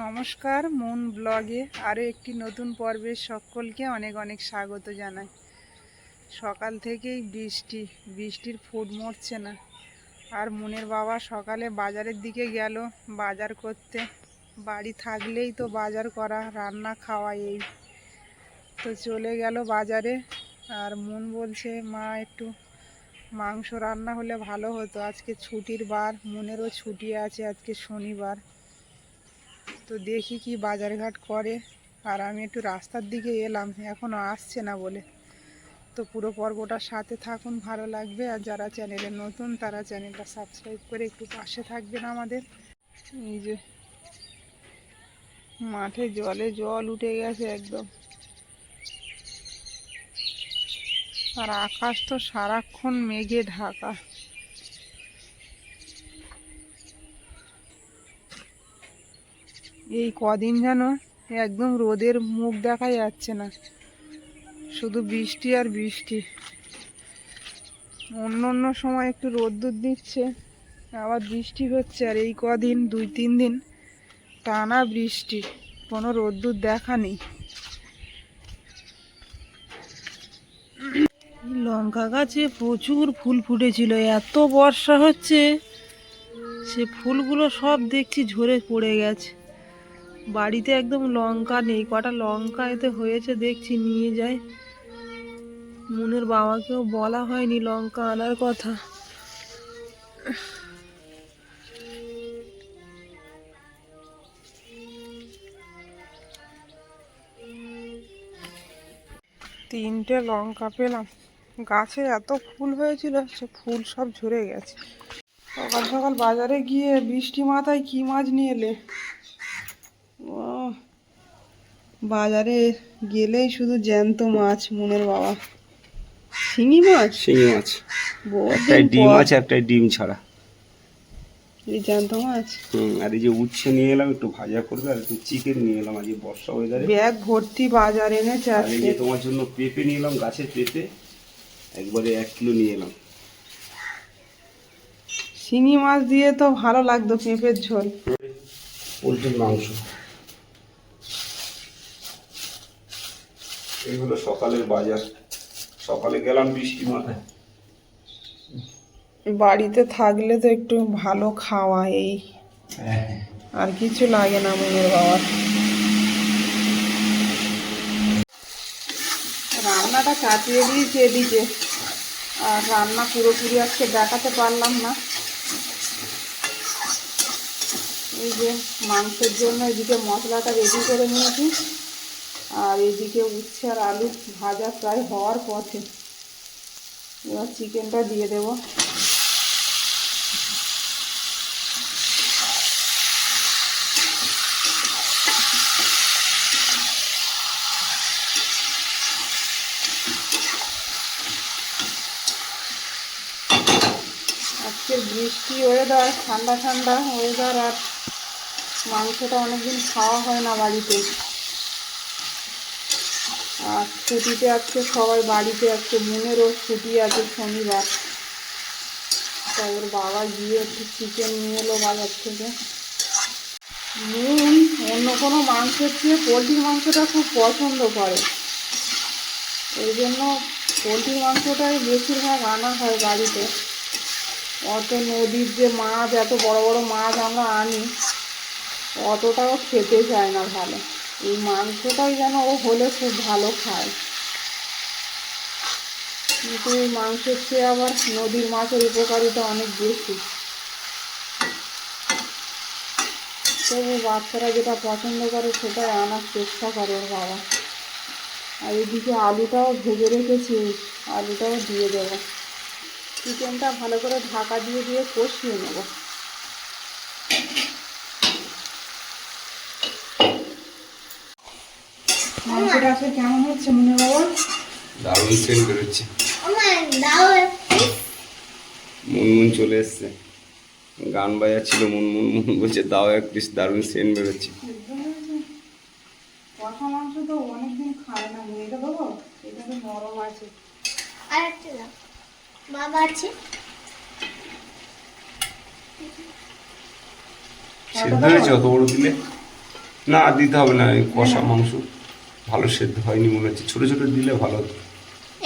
নমস্কার, মন ব্লগে আরও একটি নতুন পর্বে সকলকে অনেক অনেক স্বাগত জানাই। সকাল থেকেই বৃষ্টির ফুট মরছে না। আর মনের বাবা সকালে বাজারের দিকে গেল বাজার করতে। বাড়ি থাকলেই তো বাজার করা, রান্না খাওয়া, এই তো চলে গেল বাজারে। আর মন বলছে মা একটু মাংস রান্না হলে ভালো হতো, আজকে ছুটির বার, মনেরও ছুটি আছে, আজকে শনিবার। তো দেখি কি বাজারঘাট করে। আর আমি একটু রাস্তার দিকে এলাম, এখনও আসছে না বলে। তো পুরো পর্বটার সাথে থাকুন, ভালো লাগবে। আর যারা চ্যানেলে নতুন তারা চ্যানেলটা সাবস্ক্রাইব করে একটু পাশে থাকবেন আমাদের। এই যে মাঠে জল উঠে গেছে একদম। আর আকাশ তো সারাক্ষণ মেঘে ঢাকা। এই কদিন যেন একদম রোদের মুখ দেখা যাচ্ছে না, শুধু বৃষ্টি আর বৃষ্টি। অন্য সময় একটু রোদ্দুর দিচ্ছে, আবার বৃষ্টি হচ্ছে। আর এই কদিন 2-3 দিন টানা বৃষ্টি, কোনো রোদ্দুর দেখা নেই। লঙ্কা গাছে প্রচুর ফুল ফুটেছিল, এত বর্ষা হচ্ছে সে ফুলগুলো সব দেখছি ঝরে পড়ে গেছে। বাড়িতে একদম লঙ্কা নেই, কটা লঙ্কা এতে হয়েছে দেখছি নিয়ে যায়। মনের বাবাকেও বলা হয়নি লঙ্কা আনার কথা। তিনটে লঙ্কা পেলাম, গাছে এত ফুল হয়েছিল, সে ফুল সব ঝরে গেছে। সকাল সকাল বাজারে গিয়ে বৃষ্টি মাথায় কি মাছ নিয়ে এলে? ও, বাজারে গেলেই শুধু জ্যান্ত মাছ মনের বাবা। শিঙি মাছ একটাই ডিম আছে, একটাই ডিম ছাড়া। এই জ্যান্ত মাছ। আর এই যে উচ্ছে নিয়ে এলাম একটু ভাজা করবে, আর একটু চিকেন নিয়ে এলাম। আজকে বর্ষা ওয়েদারে ব্যাগ ভর্তি বাজার এনেছে। আর এই যে তোমার জন্য পেঁপে নিয়ে এলাম, গাছের পেঁপে একবারে 1 কিলো নিয়ে এলাম। শিঙি মাছ দিয়ে তো ভালো লাগতো পেঁপের ঝোল। পোলট্রির মাংস। এই হলো সকালের বাজার। সকালে গেলাম বৃষ্টি মাথায়। বাড়িতে থাকলে তো একটু ভালো খাওয়া, এই আর কিছু লাগে না মনের বাবার। রান্নাটা চাপিয়ে দিয়েছি এদিকে, আর রান্না পুরোপুরি আজকে দেখাতে পারলাম না। এই যে মাংসের জন্য এদিকে মশলাটা রেডি করে নিয়েছি, আর এদিকে উচ্ছে আর আলু ভাজা প্রায় হওয়ার পথে। এবার চিকেনটা দিয়ে দেবো। আজকের বৃষ্টি ওয়েদার, ঠান্ডা ঠান্ডা ওয়েদার, আর মাংসটা অনেকদিন খাওয়া হয় না বাড়িতে। আর ছুটিতে আজকে সবাই বাড়িতে, আজকে মনেরও ছুটি আছে শনিবার। তাই ওর বাবা গিয়ে একটু চিকেন নিয়ে এলো বাজার থেকে। মন অন্য কোনো মাংসের চেয়ে পোলট্রির মাংসটা খুব পছন্দ করে, এই জন্য পোলট্রির মাংসটাই বেশিরভাগ আনা হয় বাড়িতে। অত নদীর যে মাছ, এত বড় বড় মাছ আমরা আনি, অতটাও খেতে চায় না ভালো। এই মাংসটাই যেন ও হলে খুব ভালো খায়। কিন্তু এই মাংসের চেয়ে আবার নদীর মাছের উপকারিতা অনেক বেশি। তবু বাচ্চারা যেটা পছন্দ করে সেটাই আনার চেষ্টা করে ওর বাবা। আর এদিকে আলুটাও ভেজে রেখেছি, আলুটাও দিয়ে দেবো। চিকেনটা ভালো করে ঢাকা দিয়ে দিয়ে কষিয়ে নেব। মাংসটা আজকে কেমন হচ্ছে মনে বাবা? দারুণ সেন্ট বেরোচ্ছে। মুনমুন চলে এসছে, গান বাজাচ্ছিল। মুনমুন বলছে দাও এক পিস, দারুণ সেন্ট বেরোচ্ছে। কষা মাংস তো অনেকদিন খায় না, এটা দেবো। এটা তো নরম আছে। আরেকটা দাও, বাবা আছে। সেদ্ধ হয়েছে অত বড় দিলে? না দিতে হবে না, এই কষা মাংস ভালো সেদ্ধ হয়নি মনে হচ্ছে, ছোটো ছোটো দিলে ভালো হতো।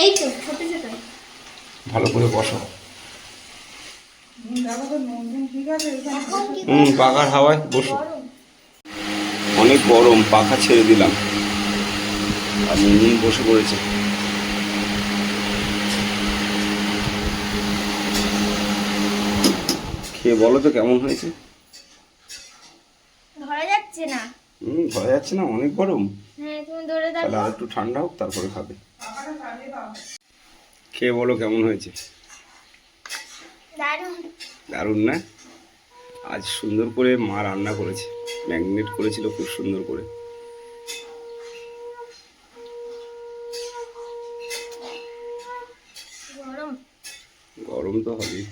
এই তো ছোট ছোট। ভালো করে কষাও। দেখো তো নুন ঠিক আছে এখানে? এখন কি পাখার হাওয়ায় বসো। গরম? অনেক গরম, পাখা ছেড়ে দিলাম আর নুন বসে পড়েছে। খেয়ে বলো তো কেমন হয়েছে। ধরা যাচ্ছে না। ভয় যাচ্ছে না, অনেক গরম। হ্যাঁ তুমি ধরে তাহলে দেখো। আর একটু ঠান্ডা হোক তারপরে খাবে। পাখাটা চালিয়ে দাও। খেয়ে বলো কেমন হয়েছে। দারুণ। দারুণ না? আজ সুন্দর করে মা রান্না করেছে, ম্যাগনেট করেছিল খুব সুন্দর করে। গরম। গরম তো হবেই।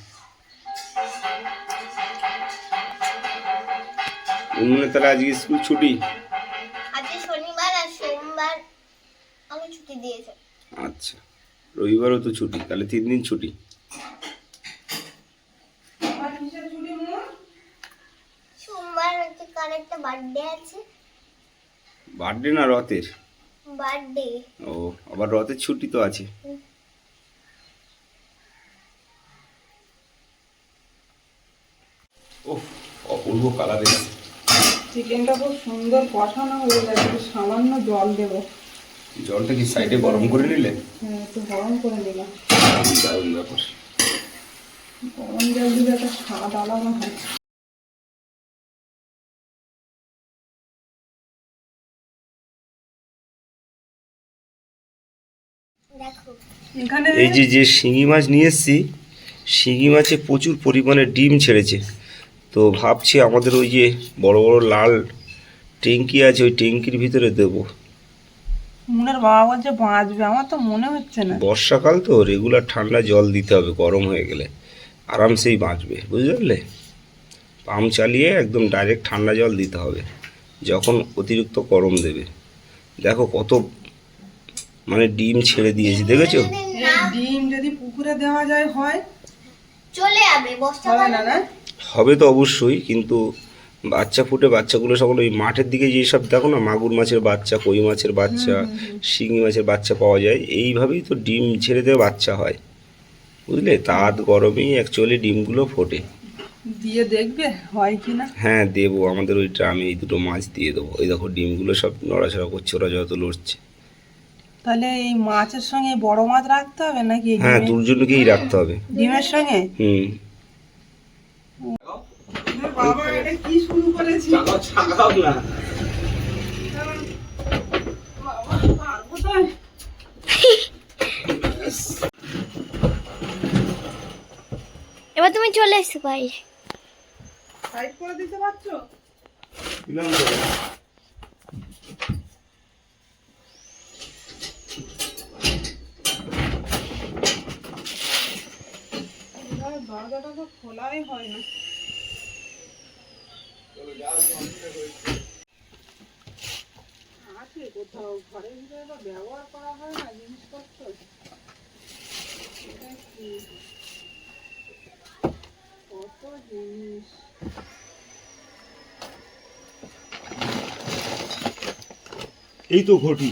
উনুনে তাহলে আজকে স্কুল ছুটি? আজকে শনিবার আর সোমবার আমি ছুটি দিয়েছে। আচ্ছা, রবিবারও তো ছুটি, তাহলে 3 দিন ছুটি। আমার কিসের ছুটি মুন? সোমবার হচ্ছে কার একটা বার্থডে আছে। বার্থডে না রথের? বার্থডে। ও, আবার রথের ছুটি তো আছে। ওহ, অপূর্ব কালার এসেছে। চিকেনটা খুব সুন্দর কষানো হয়ে গেছে, একটু সামান্য জল দেবো। জলটা কি সাইডে গরম করে নিলে? হ্যাঁ একটু গরম করে নিলাম। দারুণ ব্যাপার। গরম জল দিলে একটা স্বাদ আলাদা হয়। দেখো এখানে এই যে শিঙি মাছ নিয়ে এসেছি, শিঙি মাছে প্রচুর পরিমাণে ডিম ছেড়েছে। তো ভাবছি আমাদের ওই যে বড় বড় লাল ট্যাঙ্কি আছে, ওই ট্যাঙ্কির ভিতরে দেবো। মুনের বাবা বলছে বাঁচবে, আমার তো মনে হচ্ছে না। বর্ষাকাল তো, রেগুলার ঠান্ডা জল দিতে হবে, গরম হয়ে গেলে আরামসেই বাঁচবে, বুঝতে পারলে। পাম্প চালিয়ে একদম ডাইরেক্ট ঠান্ডা জল দিতে হবে যখন অতিরিক্ত গরম দেবে। দেখো কত মানে ডিম ছেড়ে দিয়েছি, দেখেছো? যদি না এই ডিম যদি পুকুরে দেওয়া যায় হয়? চলে যাবে বস্তা হবে না না? হবে তো অবশ্যই, কিন্তু বাচ্চা ফুটে বাচ্চাগুলো সকল ওই মাঠের দিকে যেসব দেখো না, মাগুর মাছের বাচ্চা, কই মাছের বাচ্চা, শিঙি মাছের বাচ্চা পাওয়া যায়, এইভাবেই তো ডিম ছেড়ে দিয়ে বাচ্চা হয়, বুঝলে। তাঁত গরমেই অ্যাকচুয়ালি ডিমগুলো ফোটে। দিয়ে দেখবে হয় কি না। হ্যাঁ দেবো, আমাদের ওই ড্রামে এই দুটো মাছ দিয়ে দেবো। ওই দেখো ডিমগুলো সব নড়াচড়া করছে, ওরা যত লড়ছে। তাহলে এই মাছের সঙ্গে বড় মাছ রাখতে হবে নাকি এই হ্যাঁ, ডিমের- দুজনকেই রাখতে হবে। ডিমের সঙ্গে? হুম। বাবা এটা কি শুরু করেছি? বাবা, পারবো তো? এবার তুমি চলে এসো বাইরে। সাইড করে দিতে পারছো? দরজাটা তো খোলাই হয় না। আছে কোথাও, ঘরের ভিতরে তো ব্যবহার করা হয় না জিনিসপত্র। এটা কি? কত জিনিস। এই তো ঘটি।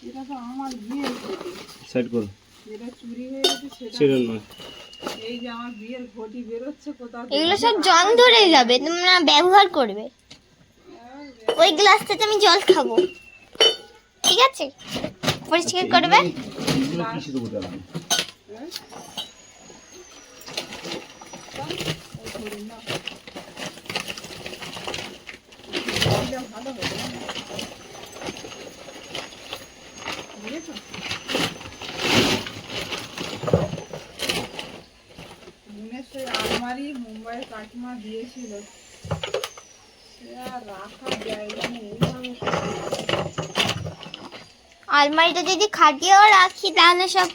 এটা তো আমার বিয়ের ঘটি। সাইড করো। যেটা চুরি হয়ে গেছে সেটা সেটা নয়। এই যে আমার বিয়ের ঘটি বেরোচ্ছে কোথাও থেকে। এগুলো সব জং ধরে যাবে, তোমরা ব্যবহার করবে। ওই গ্লাসটাতে আমি জল খাবো, ঠিক আছে? পরিষ্কার করবে। এগুলো কিসে দেবো দাঁড়ান? এটা ভালো হবে না? বুঝেছো? মনে সেই আলমারি মুম্বাইয়ের কাকিমা দিয়েছিল, সে আর রাখার জায়গা নেই। এইভাবে আলমারিটা যদি খাটিয়েও রাখি তাহলে সব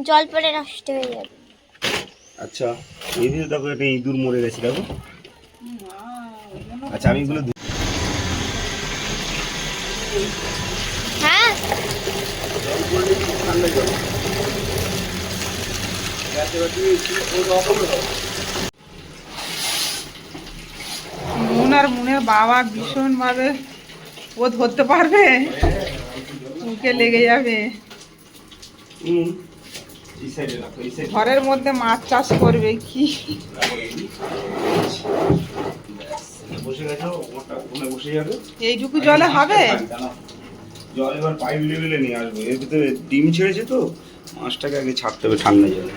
জল পড়ে নষ্ট হয়ে যাবে। আচ্ছা, এই দিকে দেখো একটা ইঁদুর মরে গেছে, দেখো। ওই জন্য আচ্ছা, আমি এগুলো হ্যাঁ ঠান্ডা জল মুন আর মুনের বাবা ভীষণভাবে ও ধরতে পারবে, মুখে লেগে যাবে। ঘরের মধ্যে মাছ চাষ করবে কি? এইটুকু জলে হবে? জল এবার পাইপ লেভেলে নিয়ে আসবো। এর ভিতরে ডিম ছেড়েছে তো, মাছটাকে আগে ছাড়তে হবে ঠান্ডা জলে।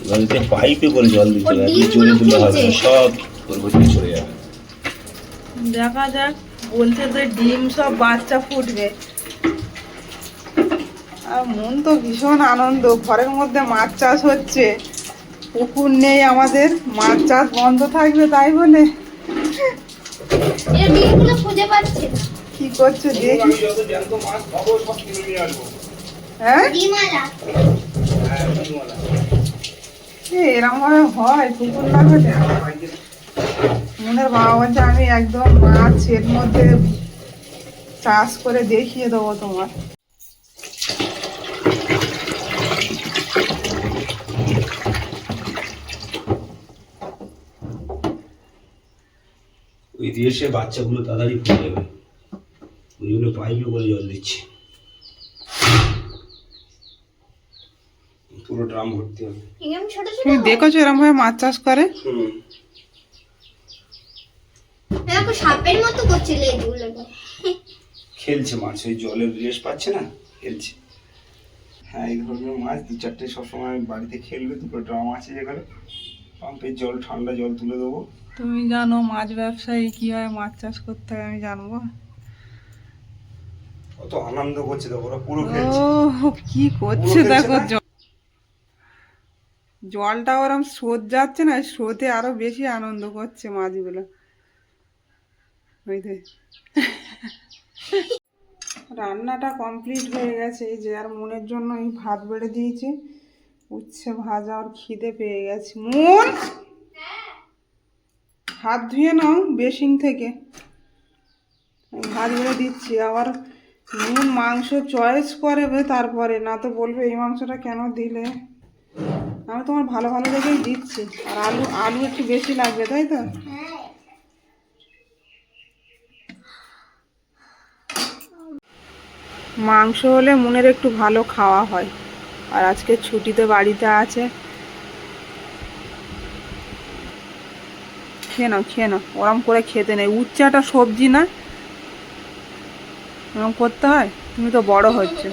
জলতে পাইপে করে জল দিতে হবে, আপনি জোরে দিলে হবে না, সব ওর ভিতরে চলে যাবে। দেখা যাক, বলছে যে ডিম সব বাচ্চা ফুটবে। আর মন তো ভীষণ আনন্দ, ঘরের মধ্যে মাছ চাষ হচ্ছে, পুকুর নেই আমাদের, মাছ চাষ বন্ধ থাকবে তাই বলে। ডিমগুলো খুঁজে পাচ্ছি না। কি করছো দেখি। হ্যাঁ এরকম ভাবে হয় পুকুর না হলে? মনের বাবা বলছে আমি একদম মাছ এর মধ্যে চাষ করে দেখিয়ে দেবো তোমার। ওই দিয়ে সে বাচ্চাগুলো তাড়াতাড়ি ফুটে যাবে, ওই জন্য পাইপে করে জল দিচ্ছি। পুরো ড্রাম ভর্তি হবে। তুমি দেখেছো এরকম ভাবে মাছ চাষ করে? সাপের মতো করছে লেজগুলো। খেলছে মাছ, ওই জলের রেস পাচ্ছে না, খেলছে। হ্যাঁ, এই ধরনের মাছ দু চারটে সবসময় বাড়িতে খেলবে। দুটো ড্রাম আছে যেখানে, পাম্পের জল, ঠান্ডা জল তুলে দেবো। তুমি জানো মাছ ব্যবসায়ী কিভাবে মাছ চাষ করতে হয়? আমি জানবো। কত আনন্দ করছে দেখো, ওরা পুরো খেলছে। ও কি করছে দেখো, জলটা ওরম স্রোত যাচ্ছে না, স্রোতে আরো বেশি আনন্দ করছে মাছগুলো। রান্নাটা কমপ্লিট হয়ে গেছে, এই যে আর মনের জন্য এই ভাত বেড়ে দিয়েছি, উচ্ছে ভাজা। আর খিদে পেয়ে গেছে। মন, হাত ধুয়ে নাও বেসিন থেকে, ভাত বেড়ে দিচ্ছি। আবার মন মাংস চয়েস করবে তারপরে, না তো বলবে এই মাংসটা কেন দিলে। আমি তোমার ভালো ভালো দেখেই দিচ্ছি। আর আলু, আলু একটু বেশি লাগবে তাই তো? মাংস হলে মনের একটু ভালো খাওয়া হয়। আর আজকে ছুটিতে বাড়িতে আছে। খেয়ে নাও, খেয়ে নাও, ওরম করে খেতে নেই। উচ্ছেটা সবজি না, ওরম করতে হয়। তুমি তো বড় হচ্ছে।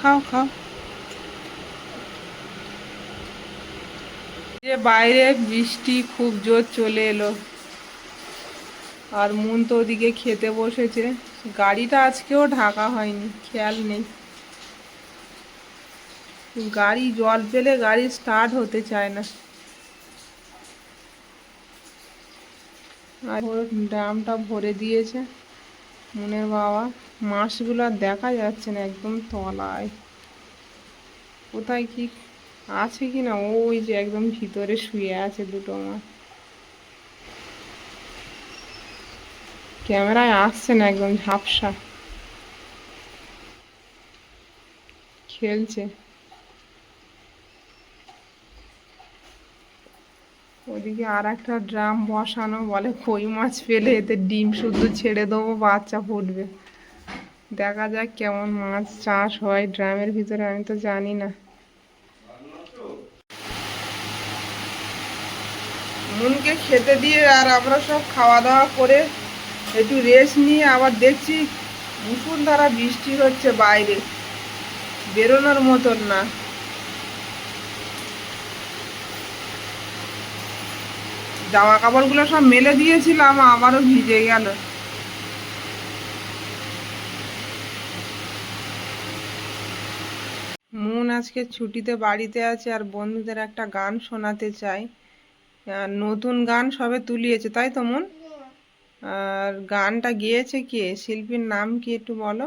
খাও খাও। যে বাইরে বৃষ্টি খুব জোর চলে এলো, আর মন তো ওদিকে খেতে বসেছে। গাড়িটা আজকেও ঢাকা হয়নি, খেয়াল নেই। গাড়ি জল পেলে গাড়ি স্টার্ট হতে চায় না। আর ওর ড্রামটা ভরে দিয়েছে মনের বাবা। মাছগুলো আর দেখা যাচ্ছে না, একদম তলায়। কোথায় কি আছে কি না, ওই যে একদম ভিতরে শুয়ে আছে দুটো মাছ। ক্যামেরায় আসছে না, একদম ঝাপসা। খেলছে। ওদিকে আর একটা ড্রাম বসানো, বলে কই মাছ পেলে এতে ডিম শুদ্ধ ছেড়ে দেবো, বাচ্চা ফুটবে। দেখা যাক কেমন মাছ চাষ হয় ড্রামের ভিতরে, আমি তো জানি না। মনকে খেতে দিয়ে আর আমরা সব খাওয়া দাওয়া করে একটু রেস্ট নিয়ে আবার দেখছি মুষলধারা বৃষ্টি হচ্ছে বাইরে, বেরোনোর মতন না। জামা কাপড়গুলো সব মেলে দিয়েছিলাম, আবারও ভিজে গেল। মন আজকে ছুটিতে বাড়িতে আছে, আর বন্ধুদের একটা গান শোনাতে চাই। আর নতুন গান সবে তুলিয়েছে তাই তো মন? আর গানটা গেয়েছে কে, শিল্পীর নাম কি একটু বলো?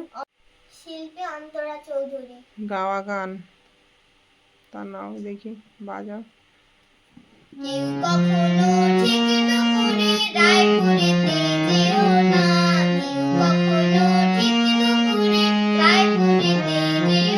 শিল্পী অন্তরা চৌধুরী। গাওয়া গান, তার নাম দেখি, বাজাও। কেউ কখনো ঠিক দুপুরে রায়পুরেতে যেও না, কেউ কখনো ঠিক দুপুরে রায়পুরেতে যেও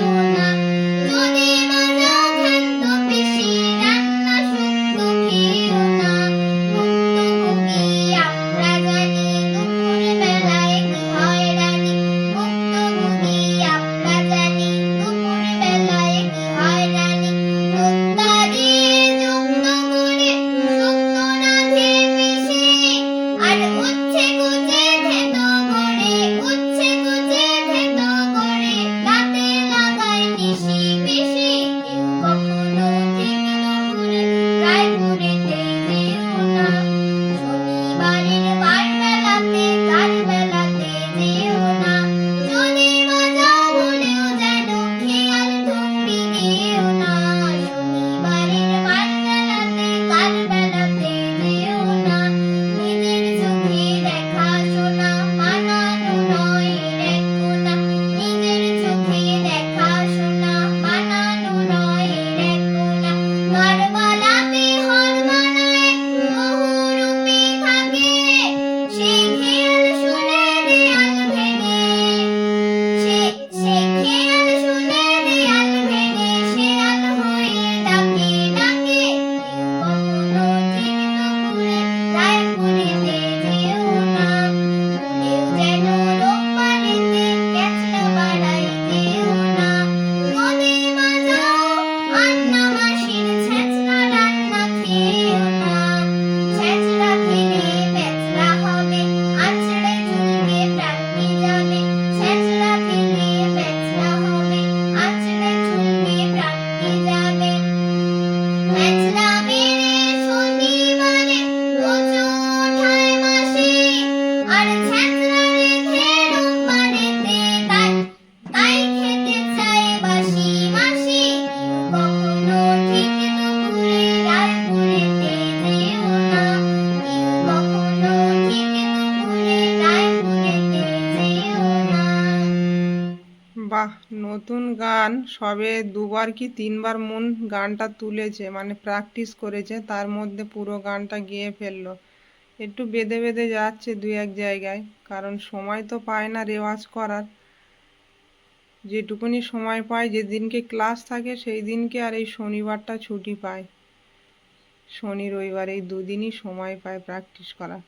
বাহ, নতুন গান সবে 2বার কি 3বার মন গানটা তুলেছে, মানে প্র্যাকটিস করেছে, তার মধ্যে পুরো গানটা গেয়ে ফেললো। একটু বেঁধে বেঁধে যাচ্ছে 2-1 জায়গায়, কারণ সময় তো পায় না রেওয়াজ করার। যেটুকুনি সময় পায়, যেদিনকে ক্লাস থাকে সেই দিনকে, আর এই শনিবারটা ছুটি পায়। শনি রবিবার এই 2 দিনই সময় পায় প্র্যাকটিস করা।